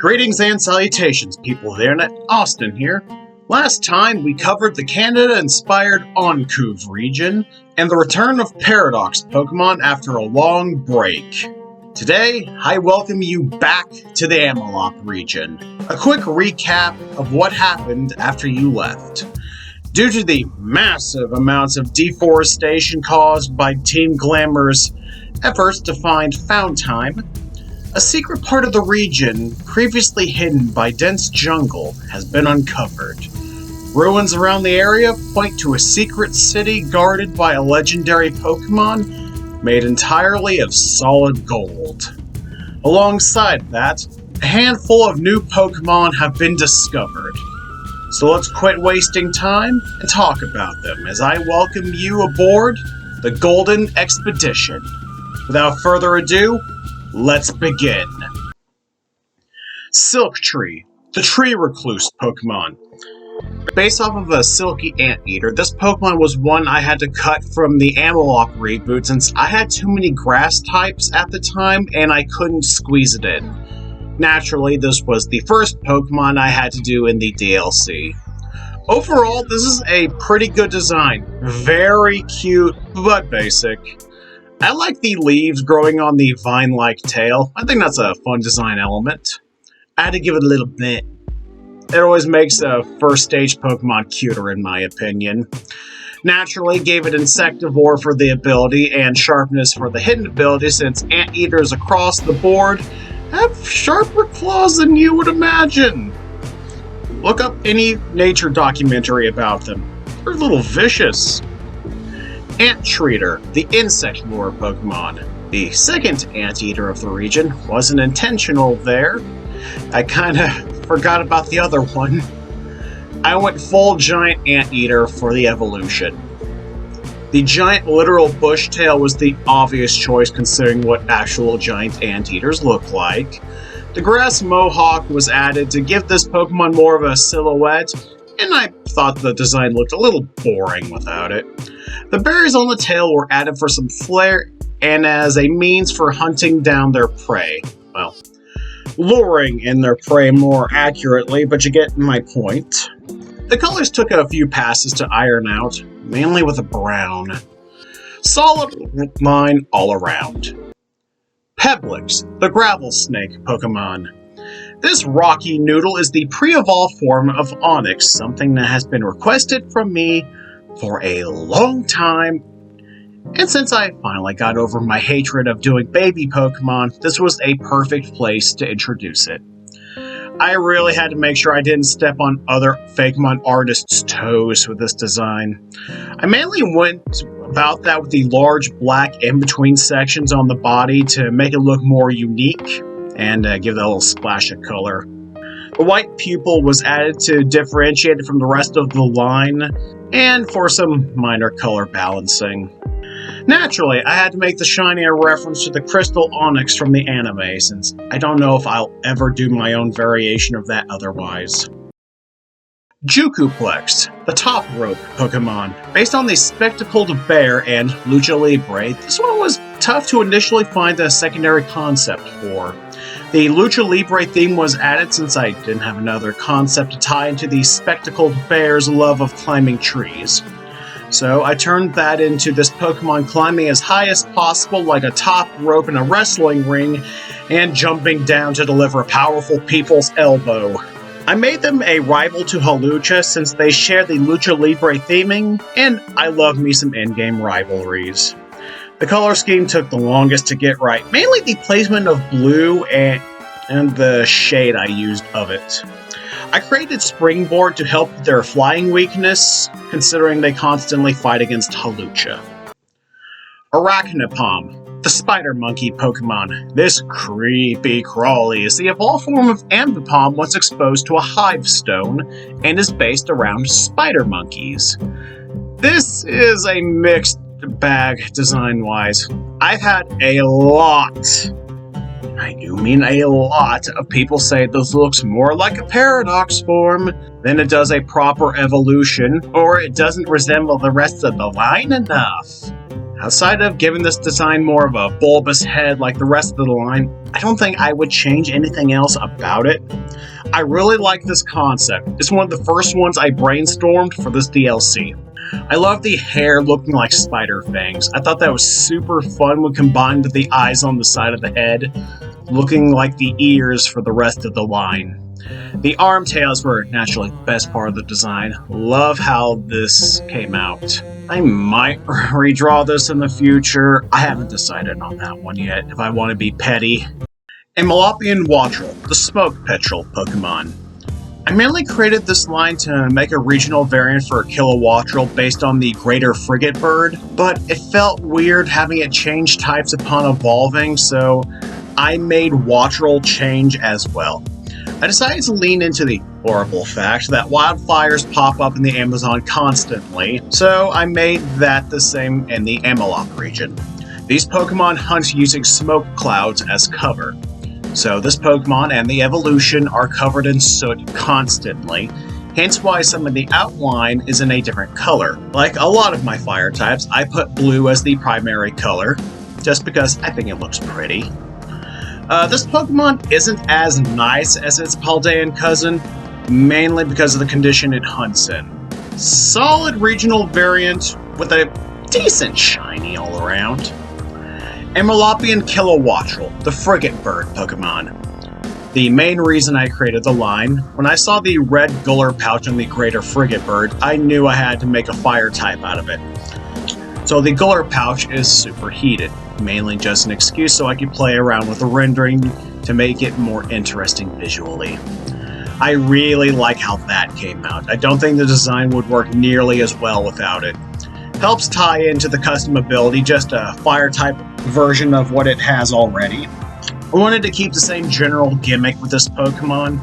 Greetings and salutations, people of the internet. Austin here. Last time we covered the Canada-inspired Amalop region and the return of Paradox Pokemon after a long break. Today, I welcome you back to the Amalop region. A quick recap of what happened after you left. Due to the massive amounts of deforestation caused by Team Glamour's efforts to find Found Time, a secret part of the region, previously hidden by dense jungle, has been uncovered. Ruins around the area point to a secret city guarded by a legendary Pokémon made entirely of solid gold. Alongside that, a handful of new Pokémon have been discovered. So let's quit wasting time and talk about them as I welcome you aboard the Golden Expedition. Without further ado, let's begin. Silk Tree, the tree recluse Pokemon. Based off of a Silky Anteater, this Pokemon was one I had to cut from the Amalop reboot since I had too many grass types at the time and I couldn't squeeze it in. Naturally, this was the first Pokemon I had to do in the DLC. Overall, this is a pretty good design. Very cute, but basic. I like the leaves growing on the vine-like tail. I think that's a fun design element. I had to give it a little bit. It always makes a first stage Pokemon cuter in my opinion. Naturally, gave it Insectivore for the ability and Sharpness for the hidden ability since Anteaters across the board have sharper claws than you would imagine. Look up any nature documentary about them. They're a little vicious. Anttreater, the insect lure Pokemon. The second Anteater of the region wasn't intentional there. I kinda forgot about the other one. I went full giant Anteater for the evolution. The giant literal bushtail was the obvious choice considering what actual giant Anteaters look like. The grass mohawk was added to give this Pokemon more of a silhouette, and I thought the design looked a little boring without it. The berries on the tail were added for some flair and as a means for hunting down their prey. Well, luring in their prey more accurately, but you get my point. The colors took a few passes to iron out, mainly with a brown. Solid line all around. Peblix, the gravel snake Pokemon. This rocky noodle is the pre-evolved form of Onix, something that has been requested from me for a long time, and since I finally got over my hatred of doing baby Pokemon, this was a perfect place to introduce it. I really had to make sure I didn't step on other fakemon artists' toes with this design. I mainly went about that with the large black in-between sections on the body to make it look more unique and give that a little splash of color. The white pupil was added to differentiate it from the rest of the line, and for some minor color balancing. Naturally, I had to make the shiny a reference to the Crystal Onix from the anime, since I don't know if I'll ever do my own variation of that otherwise. Jukuplex, the top rope Pokemon. Based on the spectacled bear and Lucha Libre, this one was tough to initially find a secondary concept for. The Lucha Libre theme was added since I didn't have another concept to tie into the spectacled bear's love of climbing trees. So I turned that into this Pokemon climbing as high as possible like a top rope in a wrestling ring and jumping down to deliver a powerful people's elbow. I made them a rival to Hawlucha since they share the Lucha Libre theming, and I love me some in-game rivalries. The color scheme took the longest to get right, mainly the placement of blue and the shade I used of it. I created Springboard to help with their flying weakness, considering they constantly fight against Hawlucha. Arachnopom, the spider monkey Pokemon. This creepy crawly is the evolved form of Ambipom once exposed to a hive stone and is based around spider monkeys. This is a mixed bag design-wise. I've had a lot, I do mean a lot, of people say this looks more like a Paradox form than it does a proper evolution, or it doesn't resemble the rest of the line enough. Outside of giving this design more of a bulbous head like the rest of the line, I don't think I would change anything else about it. I really like this concept. It's one of the first ones I brainstormed for this DLC. I love the hair looking like spider fangs. I thought that was super fun when combined with the eyes on the side of the head, looking like the ears for the rest of the line. The arm tails were naturally the best part of the design. Love how this came out. I might redraw this in the future. I haven't decided on that one yet, if I want to be petty. Amalopian Wattrel, the Smoke Petrel Pokemon. I mainly created this line to make a regional variant for Kilowattrel based on the Greater Frigate Bird, but it felt weird having it change types upon evolving, so I made Wattrel change as well. I decided to lean into the horrible fact that wildfires pop up in the Amazon constantly, so I made that the same in the Amalop region. These Pokemon hunt using smoke clouds as cover. So this Pokemon and the evolution are covered in soot constantly, hence why some of the outline is in a different color. Like a lot of my fire types, I put blue as the primary color, just because I think it looks pretty. This Pokemon isn't as nice as its Paldean cousin, mainly because of the condition it hunts in. Solid regional variant with a decent shiny all around. Amalopian Kilowattrel, the Frigate Bird Pokemon. The main reason I created the line, when I saw the red gular pouch on the Greater Frigate Bird, I knew I had to make a fire type out of it. So the gular pouch is superheated, mainly just an excuse so I could play around with the rendering to make it more interesting visually. I really like how that came out. I don't think the design would work nearly as well without it. Helps tie into the custom ability, just a fire type version of what it has already. I wanted to keep the same general gimmick with this Pokemon.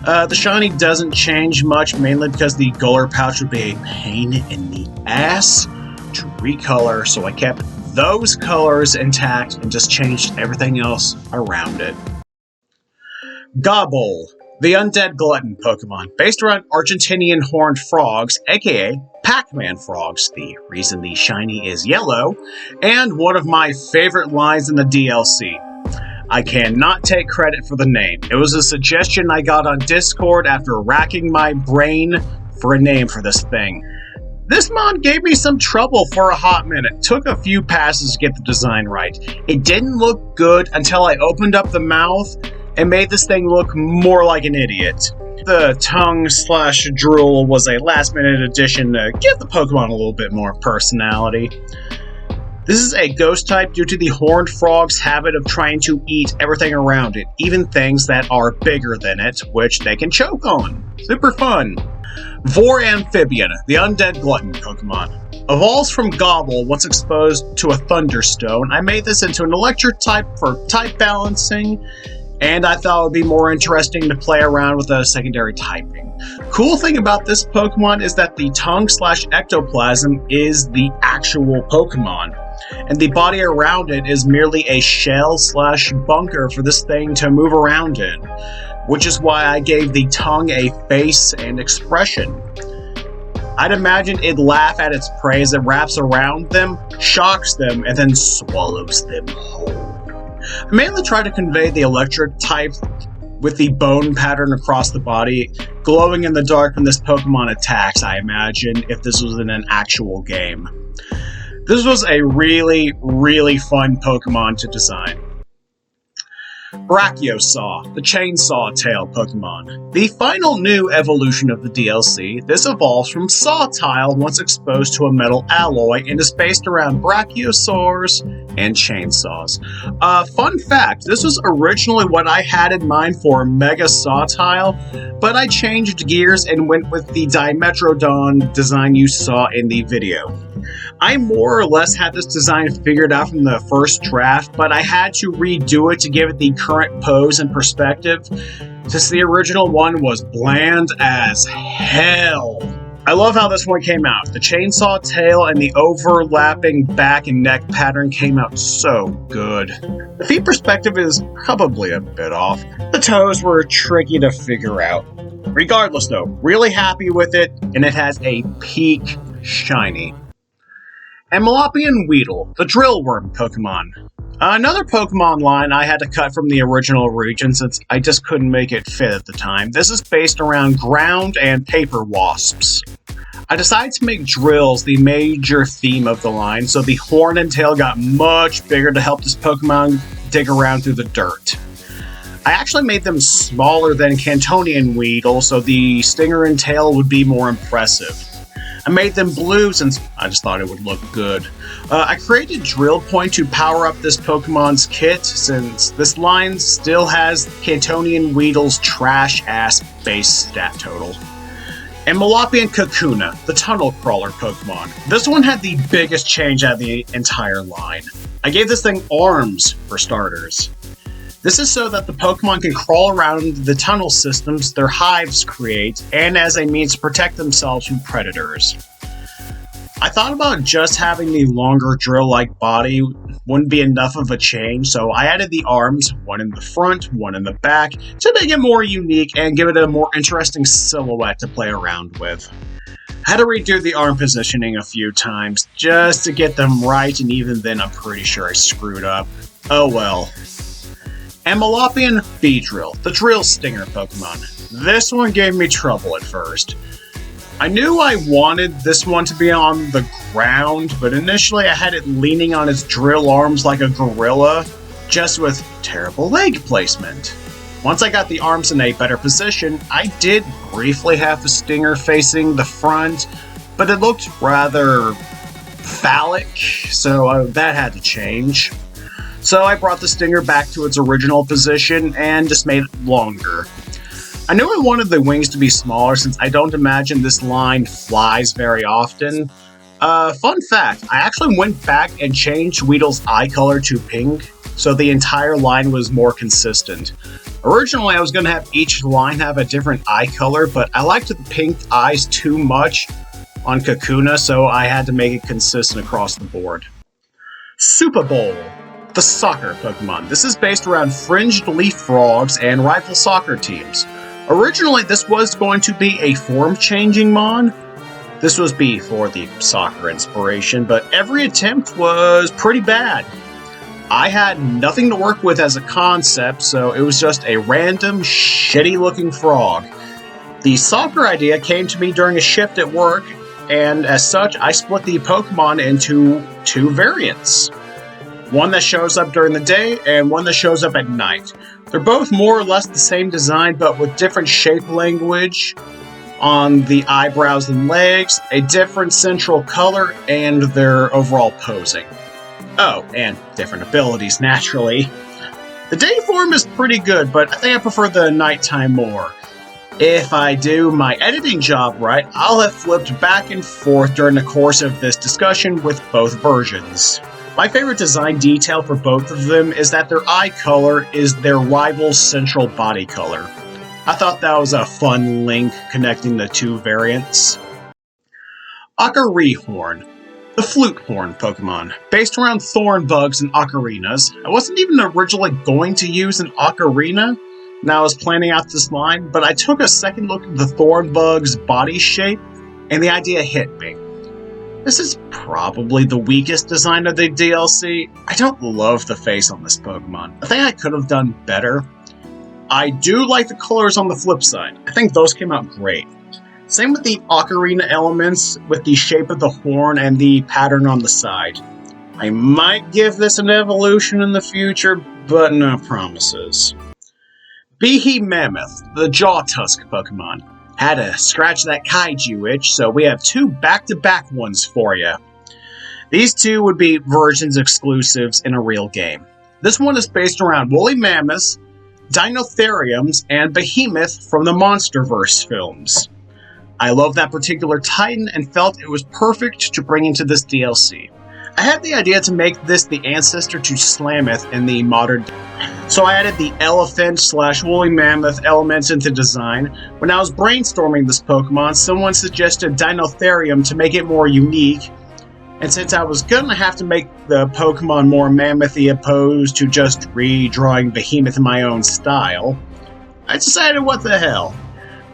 The shiny doesn't change much, mainly because the gular pouch would be a pain in the ass to recolor, so I kept those colors intact and just changed everything else around it. Gobble, the Undead Glutton Pokemon, based around Argentinian horned frogs, aka Pac-Man frogs, the reason the shiny is yellow, and one of my favorite lines in the DLC. I cannot take credit for the name. It was a suggestion I got on Discord after racking my brain for a name for this thing. This mod gave me some trouble for a hot minute. Took a few passes to get the design right. It didn't look good until I opened up the mouth and made this thing look more like an idiot. The tongue/drool was a last-minute addition to give the Pokemon a little bit more personality. This is a ghost type due to the horned frog's habit of trying to eat everything around it, even things that are bigger than it, which they can choke on. Super fun. Vor Amphibian, the Undead Glutton Pokemon. Evolves from Gobble once exposed to a Thunderstone. I made this into an electric type for type balancing, and I thought it would be more interesting to play around with a secondary typing. Cool thing about this Pokemon is that the tongue/ectoplasm is the actual Pokemon, and the body around it is merely a shell/bunker for this thing to move around in, which is why I gave the tongue a face and expression. I'd imagine it'd laugh at its prey as it wraps around them, shocks them, and then swallows them whole. I mainly try to convey the electric type with the bone pattern across the body, glowing in the dark when this Pokemon attacks, I imagine, if this was in an actual game. This was a really, really fun Pokemon to design. Brachiosaur, the Chainsaw Tail Pokemon. The final new evolution of the DLC, this evolves from Sawtile once exposed to a metal alloy and is based around Brachiosaurs and chainsaws. Fun fact, this was originally what I had in mind for Mega Sawtile, but I changed gears and went with the Dimetrodon design you saw in the video. I more or less had this design figured out from the first draft, but I had to redo it to give it the current pose and perspective, since the original one was bland as hell. I love how this one came out. The chainsaw tail and the overlapping back and neck pattern came out so good. The feet perspective is probably a bit off. The toes were tricky to figure out. Regardless though, really happy with it, and it has a peak shiny. Amalopian Weedle, the Drillworm Pokemon. Another Pokemon line I had to cut from the original region since I just couldn't make it fit at the time. This is based around ground and paper wasps. I decided to make drills the major theme of the line, so the horn and tail got much bigger to help this Pokemon dig around through the dirt. I actually made them smaller than Cantonian Weedle, so the stinger and tail would be more impressive. I made them blue since I just thought it would look good. I created Drill Point to power up this Pokemon's kit, since this line still has Cantonian Weedle's trash-ass base stat total. Amalopian Kakuna, the Tunnel Crawler Pokemon. This one had the biggest change out of the entire line. I gave this thing arms, for starters. This is so that the Pokemon can crawl around the tunnel systems their hives create, and as a means to protect themselves from predators. I thought about just having the longer drill-like body wouldn't be enough of a change, so I added the arms, one in the front, one in the back, to make it more unique and give it a more interesting silhouette to play around with. I had to redo the arm positioning a few times just to get them right, and even then I'm pretty sure I screwed up. Oh well. Amalopian Beedrill, the Drill Stinger Pokemon. This one gave me trouble at first. I knew I wanted this one to be on the ground, but initially I had it leaning on its drill arms like a gorilla, just with terrible leg placement. Once I got the arms in a better position, I did briefly have the stinger facing the front, but it looked rather phallic, so that had to change. So I brought the stinger back to its original position and just made it longer. I knew I wanted the wings to be smaller since I don't imagine this line flies very often. Fun fact, I actually went back and changed Weedle's eye color to pink, so the entire line was more consistent. Originally I was going to have each line have a different eye color, but I liked the pink eyes too much on Kakuna, so I had to make it consistent across the board. Super Bowl, the soccer Pokemon. This is based around fringed leaf frogs and rival soccer teams. Originally, this was going to be a form-changing mon. This was before the soccer inspiration, but every attempt was pretty bad. I had nothing to work with as a concept, so it was just a random, shitty-looking frog. The soccer idea came to me during a shift at work, and as such, I split the Pokemon into two variants. One that shows up during the day, and one that shows up at night. They're both more or less the same design, but with different shape language on the eyebrows and legs, a different central color, and their overall posing. Oh, and different abilities, naturally. The day form is pretty good, but I think I prefer the nighttime more. If I do my editing job right, I'll have flipped back and forth during the course of this discussion with both versions. My favorite design detail for both of them is that their eye color is their rival's central body color. I thought that was a fun link connecting the two variants. Ocarihorn, the Flute Horn Pokemon, based around thorn bugs and ocarinas. I wasn't even originally going to use an ocarina when I was planning out this line, but I took a second look at the thorn bug's body shape, and the idea hit me. This is probably the weakest design of the DLC. I don't love the face on this Pokemon. I think I could have done better. I do like the colors on the flip side. I think those came out great. Same with the ocarina elements, with the shape of the horn and the pattern on the side. I might give this an evolution in the future, but no promises. Behemoth, the Jaw Tusk Pokemon. Had to scratch that kaiju itch, so we have two back-to-back ones for you. These two would be versions exclusives in a real game. This one is based around woolly mammoths, dinotheriums, and Behemoth from the Monsterverse films. I love that particular titan and felt it was perfect to bring into this DLC. I had the idea to make this the ancestor to Slammoth in the modern day, so I added the elephant/woolly mammoth elements into design. When I was brainstorming this Pokemon, someone suggested Dinotherium to make it more unique, and since I was gonna have to make the Pokemon more mammothy opposed to just redrawing Behemoth in my own style, I decided what the hell.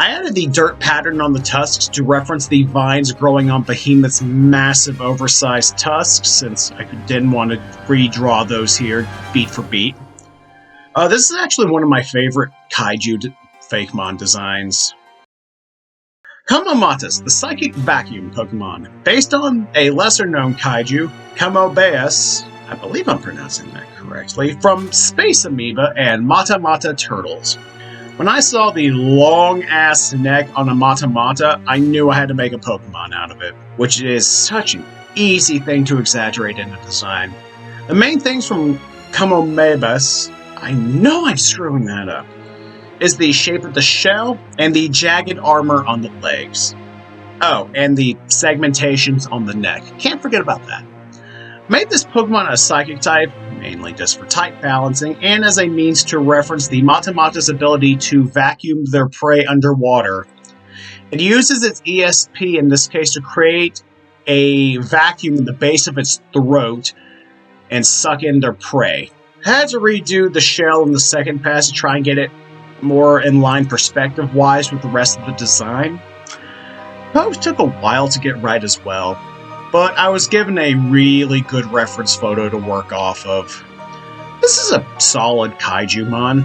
I added the dirt pattern on the tusks to reference the vines growing on Behemoth's massive oversized tusks, since I didn't want to redraw those here beat for beat. This is actually one of my favorite kaiju fakemon designs. Kamomatas, the psychic vacuum Pokemon, based on a lesser-known kaiju, Kamobeus, I believe I'm pronouncing that correctly, from Space Amoeba and Mata Mata Turtles. When I saw the long-ass neck on a Mata Mata, I knew I had to make a Pokemon out of it, which is such an easy thing to exaggerate in a design. The main things from Kamobeus, I know I'm screwing that up, is the shape of the shell and the jagged armor on the legs. Oh, and the segmentations on the neck. Can't forget about that. Made this Pokemon a psychic type, mainly just for type balancing, and as a means to reference the Matamata's ability to vacuum their prey underwater. It uses its ESP in this case to create a vacuum in the base of its throat and suck in their prey. Had to redo the shell in the second pass to try and get it more in line perspective-wise with the rest of the design. Pose took a while to get right as well, but I was given a really good reference photo to work off of. This is a solid Kaijumon.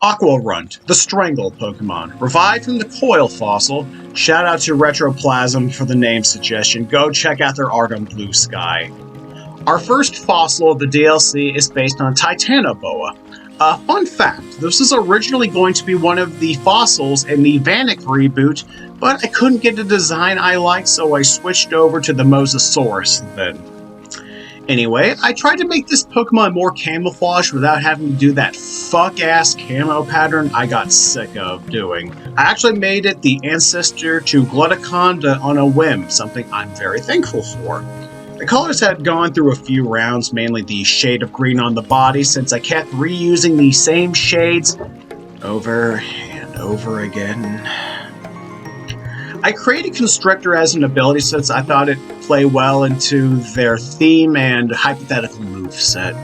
Aquarunt, the Strangle Pokemon, revived from the Coil fossil. Shout out to Retroplasm for the name suggestion. Go check out their art on Blue Sky. Our first fossil of the DLC is based on Titanoboa. Fun fact, this was originally going to be one of the fossils in the Vanek reboot, but I couldn't get the design I liked, so I switched over to the Mosasaurus then. Anyway, I tried to make this Pokemon more camouflage without having to do that fuck-ass camo pattern I got sick of doing. I actually made it the ancestor to Glutaconda on a whim, something I'm very thankful for. The colors had gone through a few rounds, mainly the shade of green on the body, since I kept reusing the same shades over and over again. I created Constrictor as an ability since I thought it'd play well into their theme and hypothetical moveset.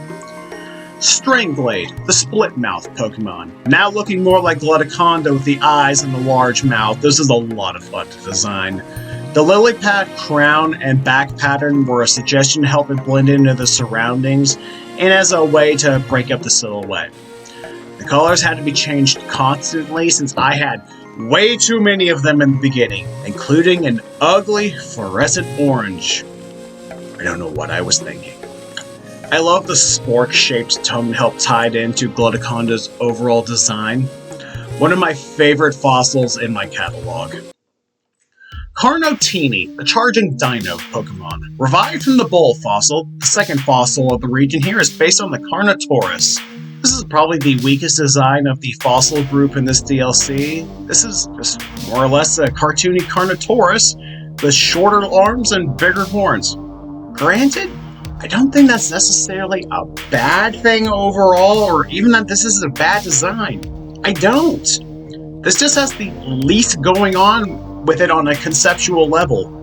Stringblade, the split-mouth Pokemon. Now looking more like Glutaconda with the eyes and the large mouth, this is a lot of fun to design. The lily pad crown and back pattern were a suggestion to help it blend into the surroundings and as a way to break up the silhouette. The colors had to be changed constantly since I had way too many of them in the beginning, including an ugly fluorescent orange. I don't know what I was thinking. I love the spork-shaped tone help tied into Glutaconda's overall design. One of my favorite fossils in my catalog. Carnotini, the Charging Dino Pokemon. Revived from the Bull fossil, the second fossil of the region here is based on the Carnotaurus. This is probably the weakest design of the fossil group in this DLC. This is just more or less a cartoony Carnotaurus with shorter arms and bigger horns. Granted, I don't think that's necessarily a bad thing overall, or even that this is a bad design. I don't. This just has the least going on with it on a conceptual level.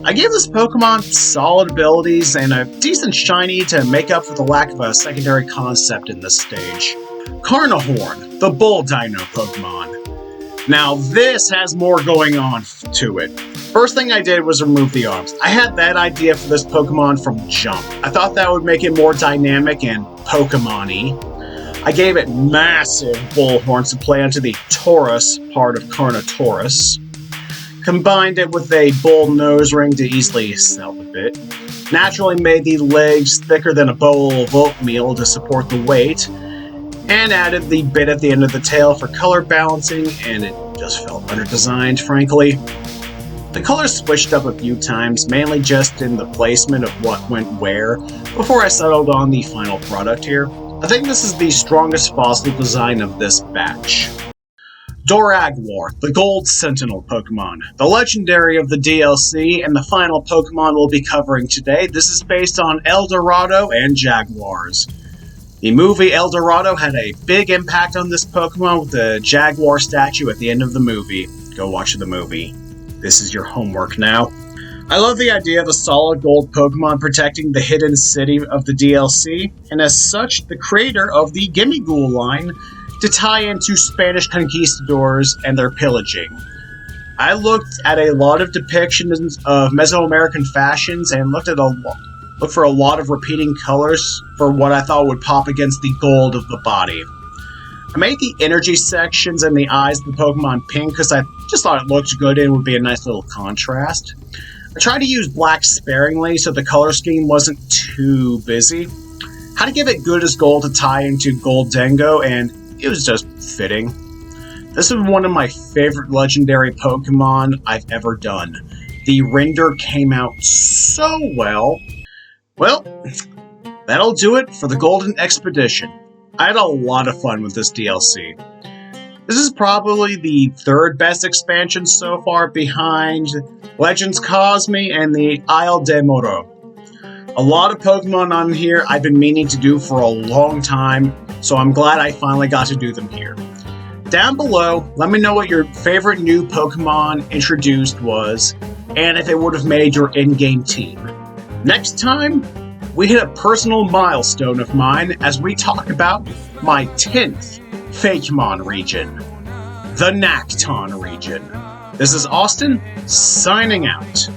I gave this Pokemon solid abilities and a decent shiny to make up for the lack of a secondary concept in this stage. Carnohorn, the Bull Dino Pokemon. Now this has more going on to it. First thing I did was remove the arms. I had that idea for this Pokemon from jump. I thought that would make it more dynamic and Pokemon-y. I gave it massive bull horns to play onto the Taurus part of Carnotaurus. Combined it with a bull nose ring to easily sell the bit. Naturally made the legs thicker than a bowl of oatmeal to support the weight. And added the bit at the end of the tail for color balancing, and it just felt under-designed, frankly. The colors switched up a few times, mainly just in the placement of what went where, before I settled on the final product here. I think this is the strongest fossil design of this batch. Doragwar, the Gold Sentinel Pokemon, the legendary of the DLC, and the final Pokemon we'll be covering today. This is based on El Dorado and Jaguars. The movie El Dorado had a big impact on this Pokemon with the Jaguar statue at the end of the movie. Go watch the movie. This is your homework now. I love the idea of a solid gold Pokemon protecting the hidden city of the DLC, and as such, the creator of the Gimmighoul line to tie into Spanish conquistadors and their pillaging. I looked at a lot of depictions of Mesoamerican fashions and looked for a lot of repeating colors for what I thought would pop against the gold of the body. I made the energy sections and the eyes of the Pokemon pink because I just thought it looked good and would be a nice little contrast. I tried to use black sparingly so the color scheme wasn't too busy. How to give it good as gold to tie into Goldengo, and it was just fitting. This is one of my favorite legendary Pokemon I've ever done. The render came out so well. Well, that'll do it for the Golden Expedition. I had a lot of fun with this DLC. This is probably the third best expansion so far behind Legends Cosme and the Isle de Moro. A lot of Pokemon on here I've been meaning to do for a long time, so I'm glad I finally got to do them here. Down below, let me know what your favorite new Pokemon introduced was, and if it would have made your in-game team. Next time, we hit a personal milestone of mine as we talk about my 10th fakemon region, the Nacton region. This is Austin, signing out.